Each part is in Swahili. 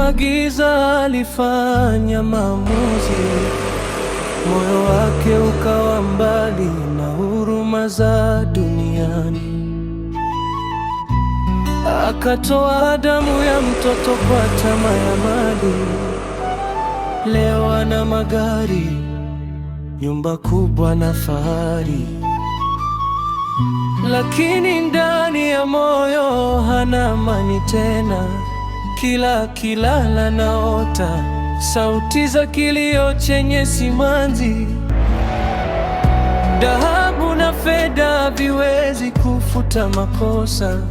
wa giza alifanya maamuzi, moyo wake ukawa mbali na huruma za duniani. Akatoa damu ya mtoto kwa tamaa ya mali. Leo ana magari, nyumba kubwa na fahari, lakini ndani ya moyo hana amani tena. Kila akilala naota sauti za kilio chenye simanzi. Dhahabu na fedha haviwezi kufuta makosa.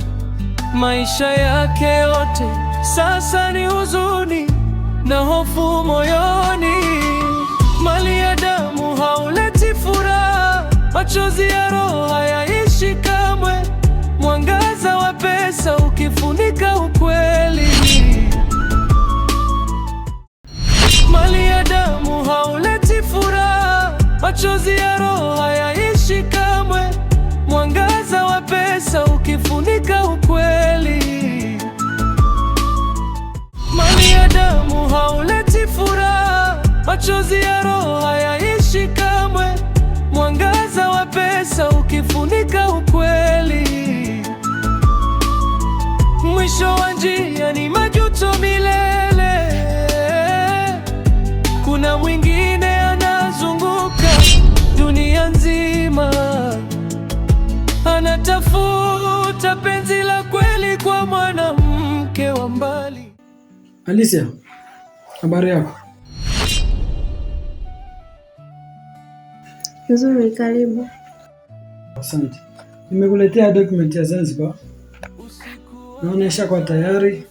Maisha yake yote sasa ni huzuni na hofu moyoni. Mali ya damu hauleti furaha, machozi ya roho hayaishi kamwe. Mwangaza wa pesa ukifunika ukweli. Mali ya damu hauleti furaha, machozi ya roho hayaishi kamwe. Mwangaza wa pesa ukifunika ukweli. Mali ya damu hauleti furaha, machozi ya roho hayaishi kamwe. Mwangaza wa pesa ukifunika ukweli. Mwisho wa njia ni majuto milele. Kuna mwingine anazunguka dunia nzima, anatafuta penzi la kweli kwa mwanamke wa mbali. Alicia, habari yako? Nzuri, karibu. Asante. Nimekuletea document ya Zanzibar. Naonesha kwa tayari.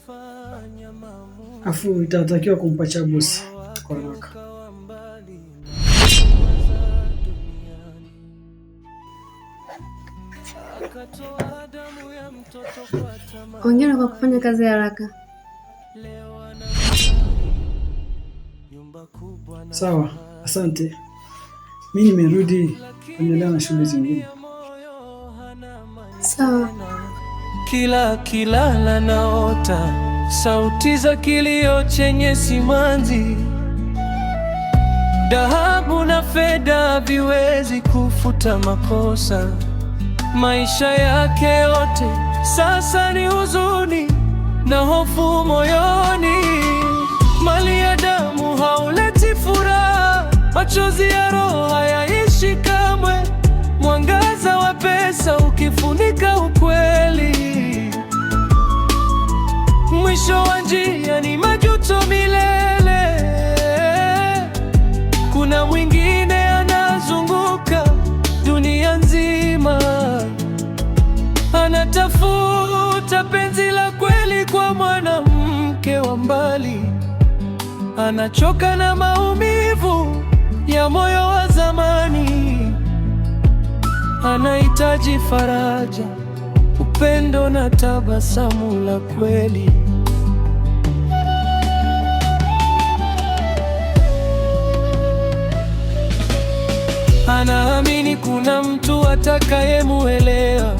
Afu itatakiwa kumpacha bosi kwa haraka. Hongera kwa kufanya kazi haraka. Sawa, asante. Mimi nimerudi kuendelea na shughuli zingine. Sawa. Kila akilala naota sauti za kilio chenye simanzi. Dhahabu na fedha haviwezi kufuta makosa. Maisha yake yote sasa ni huzuni na hofu moyoni. Mali ya damu hauleti furaha, machozi ya roho hayaishi kamwe. Mwangaza wa pesa ukifunika ukweli. Mwisho wa njia ni majuto milele. Kuna mwingine anazunguka dunia nzima, anatafuta penzi la kweli kwa mwanamke wa mbali. Anachoka na maumivu ya moyo wa zamani. Anahitaji faraja, upendo na tabasamu la kweli. Anaamini kuna mtu atakayemuelewa,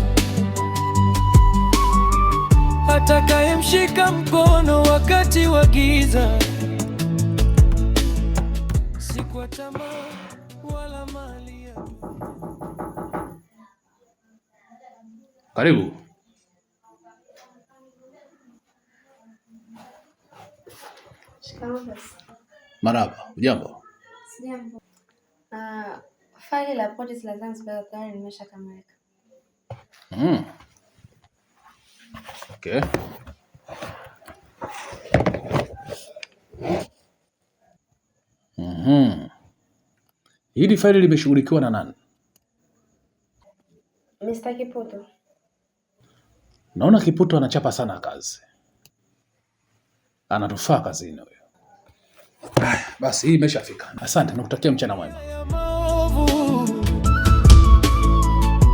atakayemshika mkono wakati wa giza. Si kwa tamaa wala mali ya... Karibu. Shikamoo bosi. Marhaba. Ujambo? Sijambo. Faili la polisi la Zanzibar tayari nimeshakamilika. Okay. Hili faili limeshughulikiwa na nani? Mr. Kiputo. Naona Kiputo anachapa sana kazi. Anatufaa kazini huyo. Basi hii imeshafika. Asante, nakutakia mchana mwema.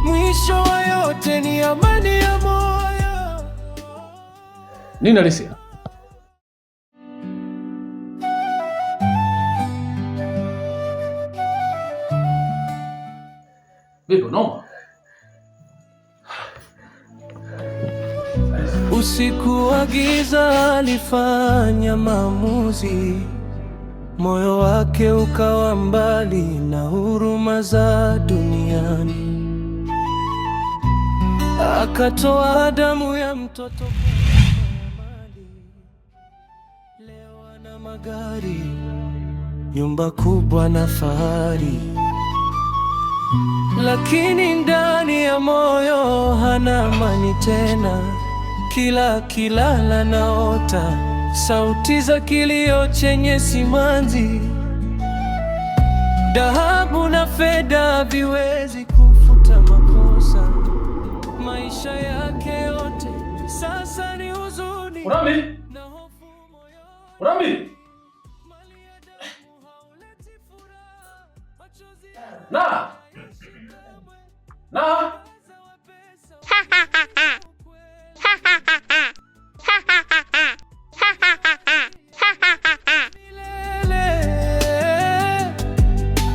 Mwisho wa yote ni amani ya moyo. Nini Alicia? Vipi noma? Usiku wa giza alifanya maamuzi, moyo wake ukawa mbali na huruma za duniani. Akatoa damu ya mtoto kwa mali. Leo ana magari, nyumba kubwa na fahari, lakini ndani ya moyo hana amani tena. Kila kilala naota sauti za kilio chenye simanzi. Dhahabu na fedha haviwezi kufuta makosa. Maisha yake yote sasa ni huzuni na hofu moyoni.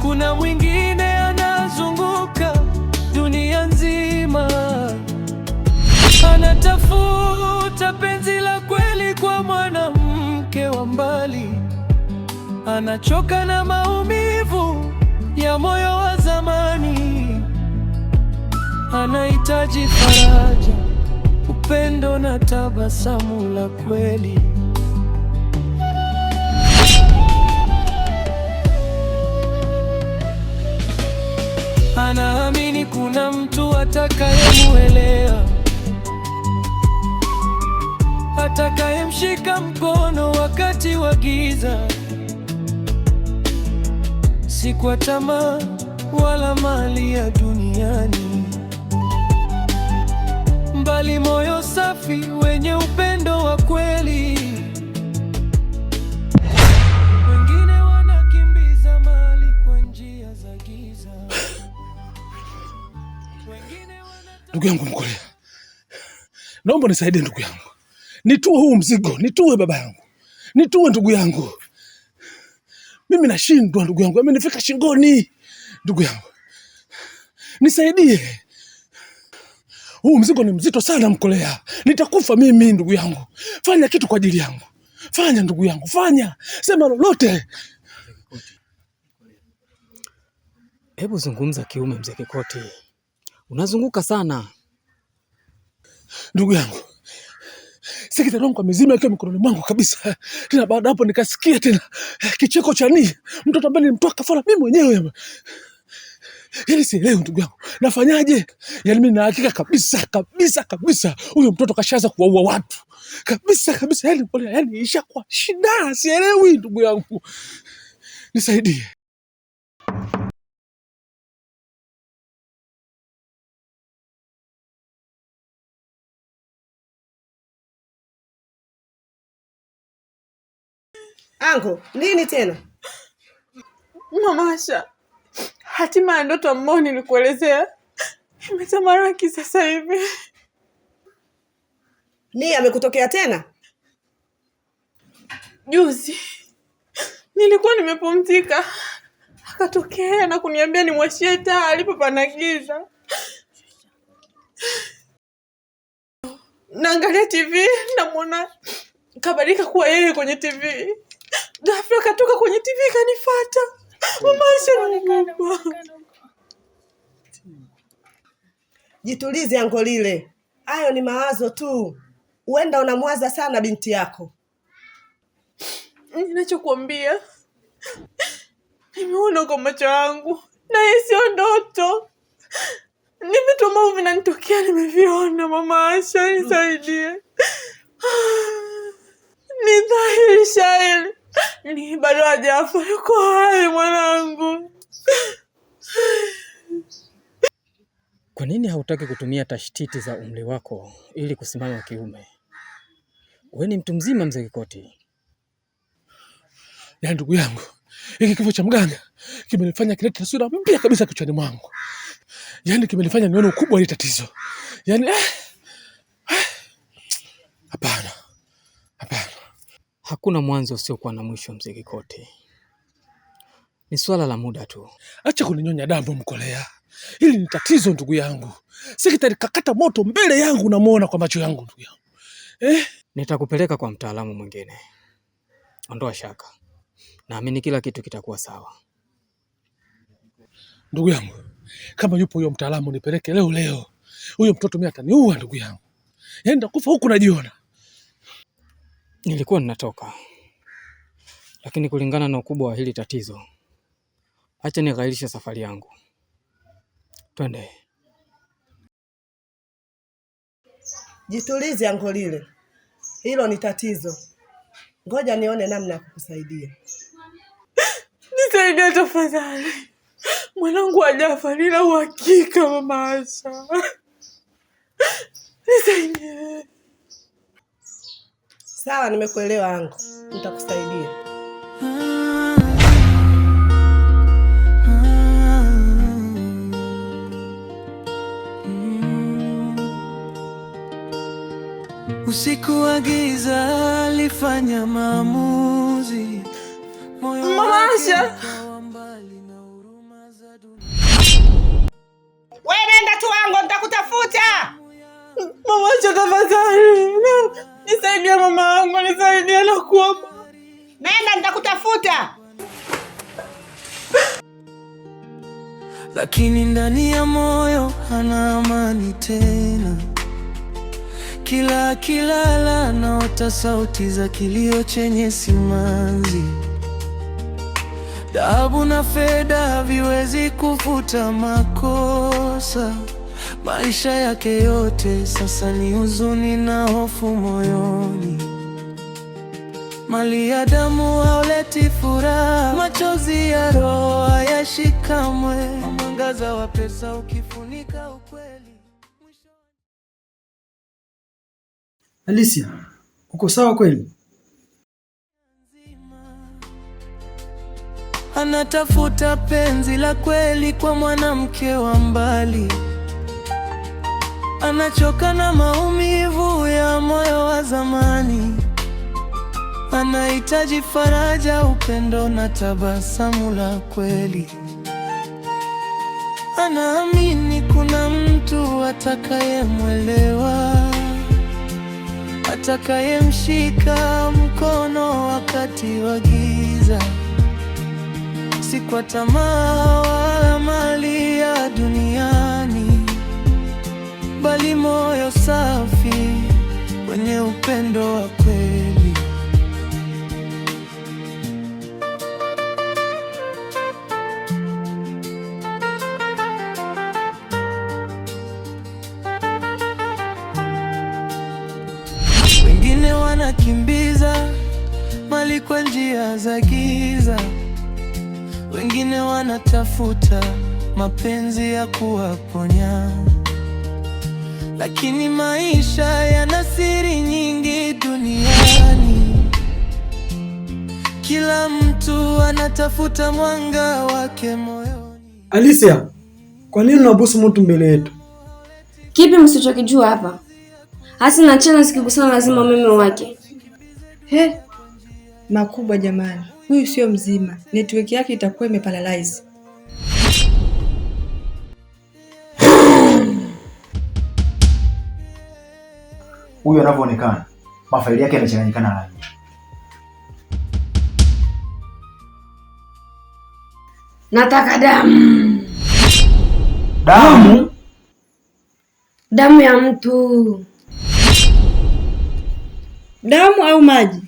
Kuna mwingine anazunguka dunia nzima, anatafuta penzi la kweli kwa mwanamke wa mbali. Anachoka na maumivu ya moyo wa zamani, anahitaji faraja, upendo na tabasamu la kweli. Anaamini kuna mtu atakayemuelewa, atakayemshika mkono wakati wa giza. Si kwa tamaa wala mali ya duniani, bali moyo safi wenye upendo wa kweli. Wengine wanakimbiza mali kwa njia za giza. Ndugu yangu Mkolea, naomba nisaidie ndugu yangu, nitue huu mzigo, nitue baba yangu, nitue ndugu yangu. Mimi nashindwa ndugu yangu, amenifika shingoni. Ndugu yangu nisaidie, huu mzigo ni mzito sana Mkolea, nitakufa mimi ndugu yangu. Fanya kitu kwa ajili yangu, fanya ndugu yangu, fanya, sema lolote. Hebu zungumza kiume mzee Kikoti, unazunguka sana. Ndugu yangu, sikitarongo kwa mizima ikiwa mikononi mwangu kabisa. Tena baada hapo nikasikia tena kicheko cha mtoto ambaye nilimtoa kafara mimi mwenyewe. Yaani sielewi ndugu yangu, nafanyaje? Yaani mimi na hakika kabisa huyo mtoto kashaanza kuwaua watu. Kabisa. Yaani ishakuwa shida, sielewi ndugu yangu. Nisaidie. Ango, nini tena? Mama Asha, hatima ya ndoto ambayo nilikuelezea imetamaraki sasa hivi. Ni amekutokea tena? Juzi nilikuwa nimepumzika, akatokea na kuniambia nimwashie taa alipo pana giza. Naangalia TV, namuona kabadilika kuwa yeye kwenye TV. Ghafla katoka kwenye TV kanifuata. Mama Asha, jitulize Ango lile. Hayo ni mawazo tu. Huenda unamwaza sana binti yako. Ninachokuambia nimeona kwa macho yangu, na hii sio ndoto. Ni vitu ambavyo vinanitokea, nimeviona. Mama Asha, nisaidie. Ni dhahiri shahiri ni bado hajafa, yuko hai mwanangu. Kwa nini hautaki kutumia tashtiti za umri wako ili kusimama kiume? Wewe ni mtu mzima mzee Kikoti. Ya ndugu yangu, hiki kifo cha mganga kimenifanya kilete taswira mpya kabisa kichwani mwangu. Yaani kimenifanya nione ukubwa wa tatizo. Yaani hapana. Hakuna mwanzo usiokuwa na mwisho mzee Kikoti. Ni swala la muda tu. Acha kuninyonya damu Mkolea. Hili ni tatizo ndugu yangu. Sikitalikakata moto mbele yangu, namuona kwa macho yangu ndugu yangu. Nitakupeleka kwa mtaalamu mwingine. Ondoa shaka. Naamini kila kitu kitakuwa sawa. Ndugu yangu, kama yupo huyo mtaalamu nipeleke leo leo. Huyo mtoto mimi ataniua ndugu yangu. Yaani nitakufa huku najiona. Nilikuwa ninatoka. Lakini kulingana na ukubwa wa hili tatizo, acha nighairishe safari yangu. Twende. Jitulize Angolile. Hilo ni tatizo. Ngoja nione namna ya kukusaidia. Nisaidie tafadhali. Mwanangu hajafa, nina uhakika Mama Asha. Nisaidie. Sawa, nimekuelewa Ango. Nitakusaidia. Usiku wa giza alifanya maamuzi. Mama Asha. Wewe nenda tu Ango, nitakutafuta. Mama Asha tafadhali. Nisaidie mama wangu, nisaidie na kuomba. Nenda nitakutafuta. Lakini ndani ya moyo hana amani tena. Kila akilala naota sauti za kilio chenye simanzi. Dhahabu na fedha haviwezi kufuta makosa. Maisha yake yote sasa ni huzuni na hofu moyoni. Mali ya damu hauleti furaha, machozi ya roho hayashikamwe. Mwangaza wa pesa ukifunika ukweli. Alicia, uko sawa kweli? Anatafuta penzi la kweli kwa mwanamke wa mbali. Anachoka na maumivu ya moyo wa zamani. Anahitaji faraja, upendo na tabasamu la kweli. Anaamini kuna mtu atakayemwelewa, atakayemshika mkono wakati wa giza. Si kwa tamaa wala mali ya duniani, bali moyo safi wenye upendo wa kweli. Wengine wanakimbiza mali kwa njia za giza. Wengine wanatafuta mapenzi ya kuwaponya. Lakini maisha yana siri nyingi duniani. Kila mtu anatafuta mwanga wake moyoni. Alicia, kwa nini unabusu mtu mbele yetu? Kipi msichokijua hapa? Hasi na chana sikigusana lazima umeme wake. He, makubwa jamani. Huyu sio mzima. Network yake itakuwa imeparalyze. Huyu anavyoonekana, mafaili yake yamechanganyikana rangi. Nataka damu. Damu? Damu ya mtu. Damu au maji?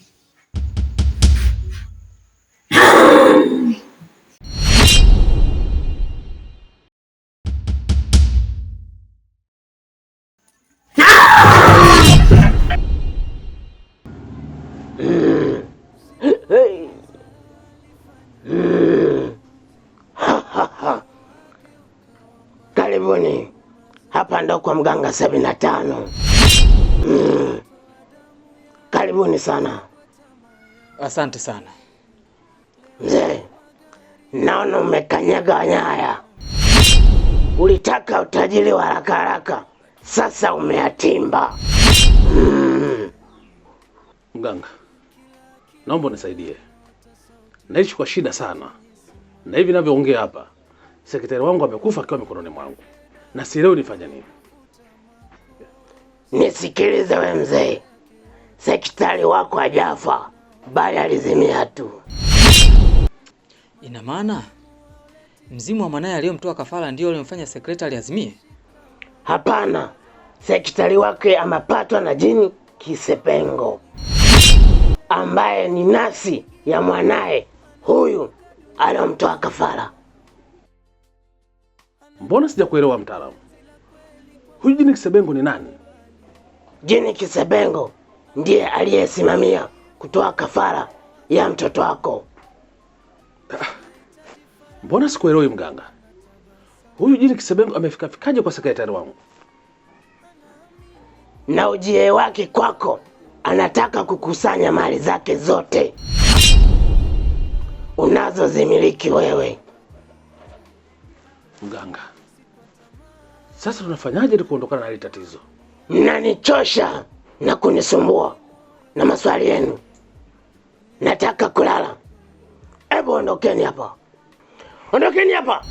Karibuni. Hapa ndo kwa mganga 75. Karibuni sana. Asante sana. Mzee, naona umekanyaga nyaya. Ulitaka utajiri wa haraka haraka, sasa umeyatimba. Mganga, naomba unisaidie. Naishi kwa shida sana. Na hivi ninavyoongea hapa, sekretari wangu amekufa akiwa mikononi mwangu. Na sielewi nifanye nini. Nisikilize we mzee. sekretari wako hajafa, bali alizimia tu. Ina maana mzimu wa mwanae aliyomtoa kafara ndio aliyomfanya sekretari azimie? Hapana, sekretari wake amepatwa na jini Kisebengo, ambaye ni nafsi ya mwanae huyu aliyomtoa kafara. Mbona sijakuelewa mtaalamu? Huyu jini Kisebengo ni nani? Jini Kisebengo ndiye aliyesimamia kutoa kafara ya mtoto wako. Mbona sikuelewi mganga? Huyu jini Kisebengo amefikaje kwa sekretari wangu? Na ujie wake kwako, anataka kukusanya mali zake zote unazozimiliki wewe. Mganga, sasa tunafanyaje ili kuondokana na hili tatizo? Mnanichosha na kunisumbua na maswali yenu. Nataka kulala. Hebu ondokeni hapa. Ondokeni hapa.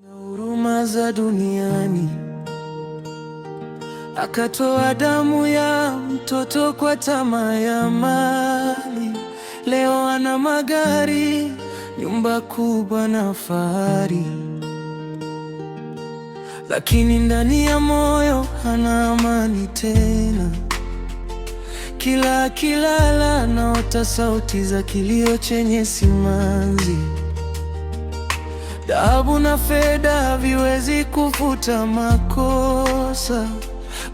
Na huruma za duniani, akatoa damu ya mtoto kwa tamaa ya mali. Leo ana magari, nyumba kubwa na fahari, lakini ndani ya moyo hana amani tena. Kila akilala naota sauti za kilio chenye simanzi. Dhahabu na fedha haviwezi kufuta makosa.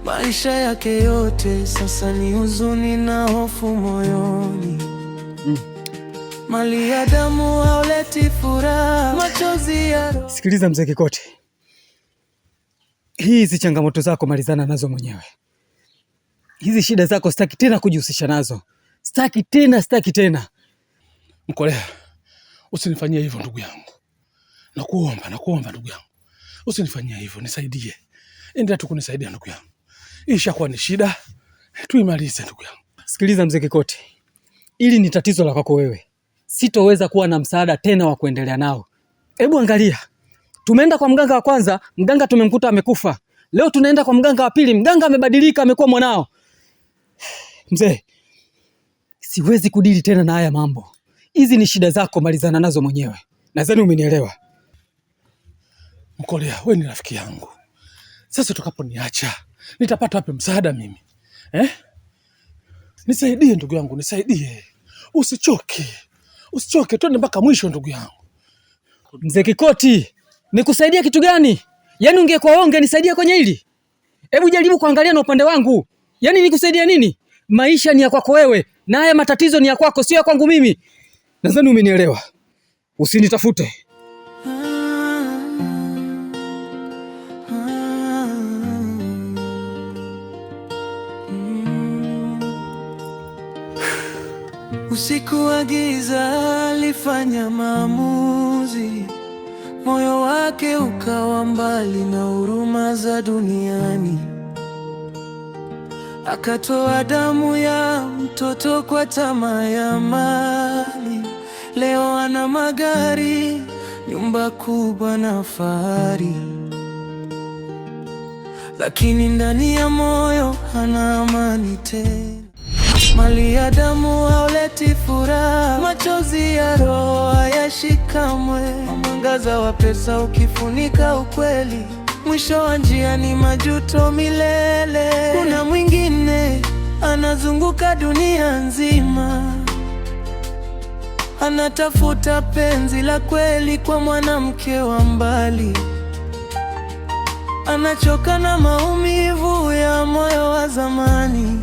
Maisha yake yote sasa ni huzuni na hofu moyoni. Mali ya damu hauleti furaha, machozi ya roho. Sikiliza mzee Kikoti, hizi changamoto zako malizana nazo mwenyewe. Hizi shida zako sitaki tena kujihusisha nazo. Sitaki tena. Mkolea, usinifanyie hivyo ndugu yangu. Nakuomba ndugu yangu. Usinifanyie hivyo, nisaidie. Endelea tu kunisaidia ndugu yangu. Ishakuwa ni shida, tuimalize ndugu yangu. Sikiliza mzee Kikoti, ili ni tatizo la kwako wewe. Sitoweza kuwa na msaada tena wa kuendelea nao. Hebu angalia. Tumeenda kwa mganga wa kwanza, mganga tumemkuta amekufa. Leo tunaenda kwa mganga wa pili, mganga amebadilika, amekuwa mwanao. Mzee, siwezi kudili tena na haya mambo. Hizi ni shida zako, malizana nazo mwenyewe. Nadhani umenielewa. Mkolea, wewe ni rafiki yangu. Sasa tukaponiacha, nitapata wapi msaada mimi? Nisaidie ndugu yangu, nisaidie. Usichoke, twende mpaka mwisho ndugu yangu. Mzee Kikoti, nikusaidia kitu gani? Yaani ungekuwa wewe ungenisaidia kwenye hili? Hebu jaribu kuangalia na upande wangu. Yaani nikusaidia nini? Maisha ni ya kwako wewe, na haya matatizo ni ya kwako, sio ya kwangu mimi. Nadhani umenielewa. Usinitafute. Usiku wa giza alifanya maamuzi, moyo wake ukawa mbali na huruma za duniani. Akatoa damu ya mtoto kwa tamaa ya mali. Leo ana magari, nyumba kubwa na fahari, lakini ndani ya moyo hana amani tena. Mali ya damu hauleti furaha, machozi ya roho hayashikamwe. Mwangaza wa pesa ukifunika ukweli, mwisho wa njia ni majuto milele. Kuna mwingine anazunguka dunia nzima, anatafuta penzi la kweli kwa mwanamke wa mbali. Anachoka na maumivu ya moyo wa zamani,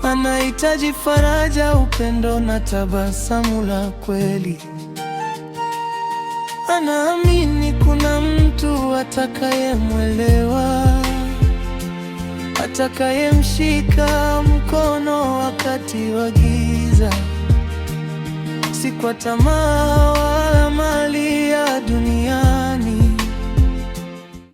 anahitaji faraja, upendo na tabasamu la kweli. Anaamini kuna mtu atakayemwelewa, atakayemshika mkono wakati wa giza. Si kwa tamaa wala mali